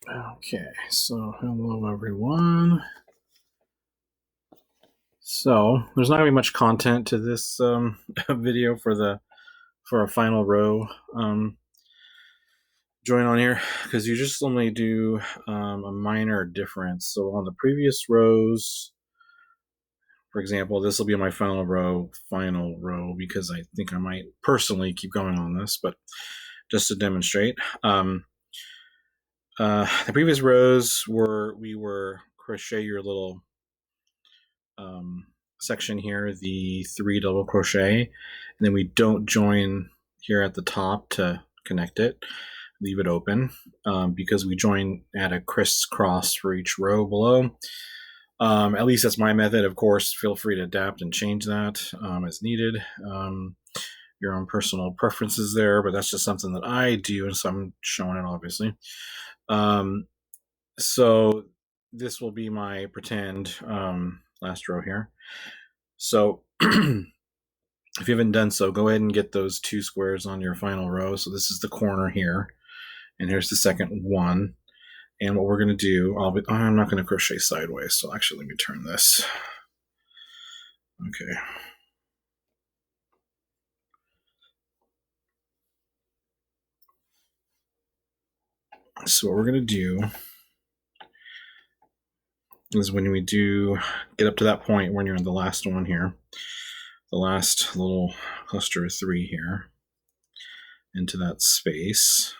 Okay, so hello everyone. So there's not gonna be much content to this video for a final row join on here because you just only do a minor difference. So on the previous rows, for example, this will be my final row because I think I might personally keep going on this, but just to demonstrate. The previous rows we were crochet your little section here, the 3 double crochet, and then we don't join here at the top to connect it, leave it open, because we join at a crisscross for each row below. At least that's my method. Of course, feel free to adapt and change that as needed. Your own personal preferences there, but that's just something that I do, and so I'm showing it obviously. So this will be my pretend last row here. So if you haven't done so, go ahead and get those 2 squares on your final row. So this is the corner here, and here's the second one. And what we're going to do, I'm not going to crochet sideways, so actually let me turn this. Okay. So what we're going to do is when we do get up to that point when you're in the last one here, the last little cluster of 3 here, into that space.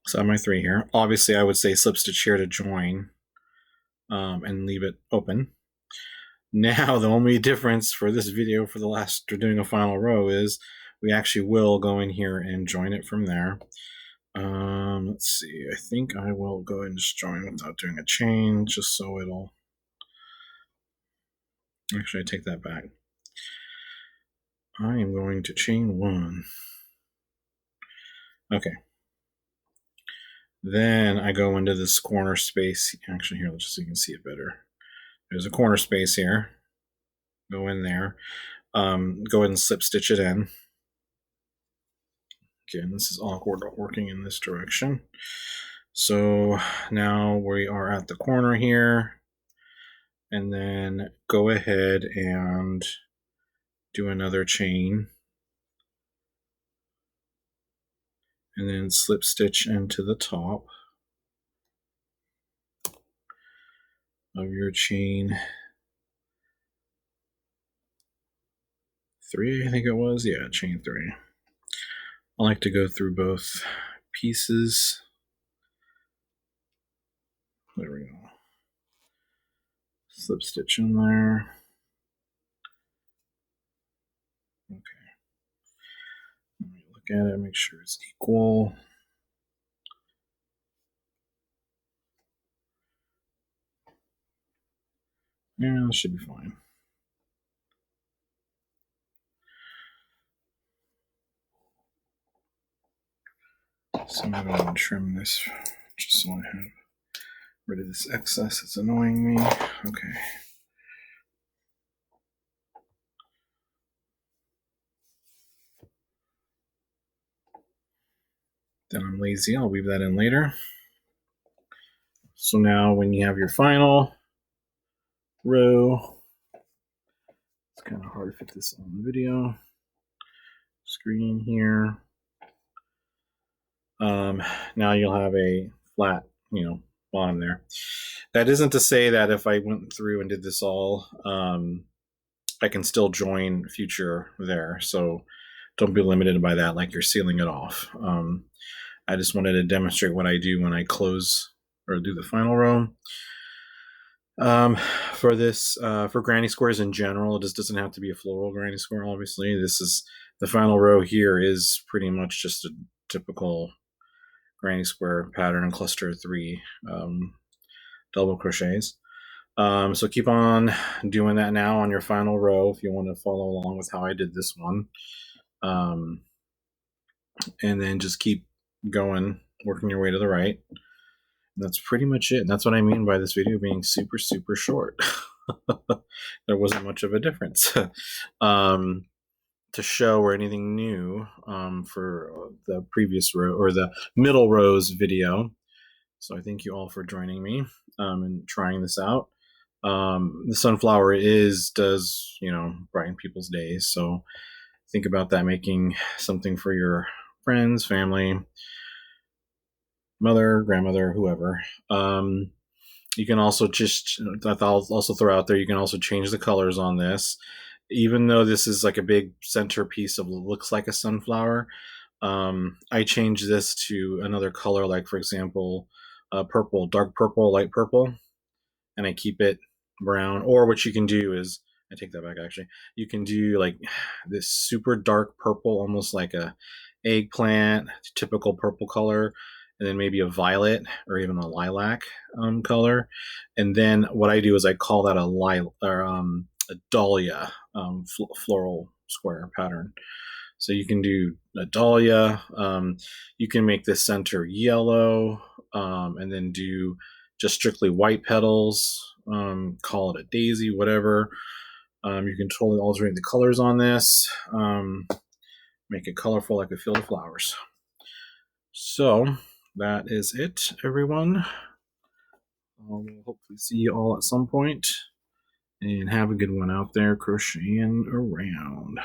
So I have my 3 here. Obviously, I would say slip stitch here to join and leave it open. Now, the only difference for this video for doing a final row is we actually will go in here and join it from there. Let's see. I think I will go ahead and just join without doing a chain, just so it'll. Actually, I take that back. I am going to chain 1. Okay. Then I go into this corner space. Actually, here, just so you can see it better. There's a corner space here. Go in there. Go ahead and slip stitch it in. Again, this is awkward working in this direction. So now we are at the corner here. And then go ahead and do another chain. And then slip stitch into the top of your chain 3, I think it was. Yeah, chain 3. I like to go through both pieces. There we go. Slip stitch in there. Okay. Let me look at it, make sure it's equal. Yeah, that should be fine. So I'm going to trim this just so I have rid of this excess. It's annoying me. Okay. Then I'm lazy. I'll weave that in later. So now when you have your final row, it's kind of hard to fit this on the video screen here. Now you'll have a flat, bottom there. That isn't to say that if I went through and did this all, I can still join future there. So don't be limited by that, like you're sealing it off. I just wanted to demonstrate what I do when I close or do the final row. For this, for granny squares in general, it just doesn't have to be a floral granny square, obviously. This is the final row here is pretty much just a typical granny square pattern and cluster of 3 double crochets. So keep on doing that now on your final row if you want to follow along with how I did this one. And then just keep going, working your way to the right. that's pretty much it. And that's what I mean by this video being super, super short. There wasn't much of a difference to show or anything new for the previous row or the middle rows video. So I thank you all for joining me and trying this out. The sunflower does brighten people's days. So think about that, making something for your friends, family, mother, grandmother, whoever. You can also I'll also throw out there, you can also change the colors on this. Even though this is like a big centerpiece of looks like a sunflower, I change this to another color, like for example, purple, dark purple, light purple, and I keep it brown. Or what you can do is, I take that back actually, you can do like this super dark purple, almost like a eggplant, typical purple color, and then maybe a violet or even a lilac color. And then what I do is I call that a dahlia floral square pattern. So you can do a dahlia. You can make the center yellow, and then do just strictly white petals. Call it a daisy, whatever. You can totally alternate the colors on this. Make it colorful like a field of flowers. So that is it, everyone. We'll hopefully see you all at some point, and have a good one out there crocheting around.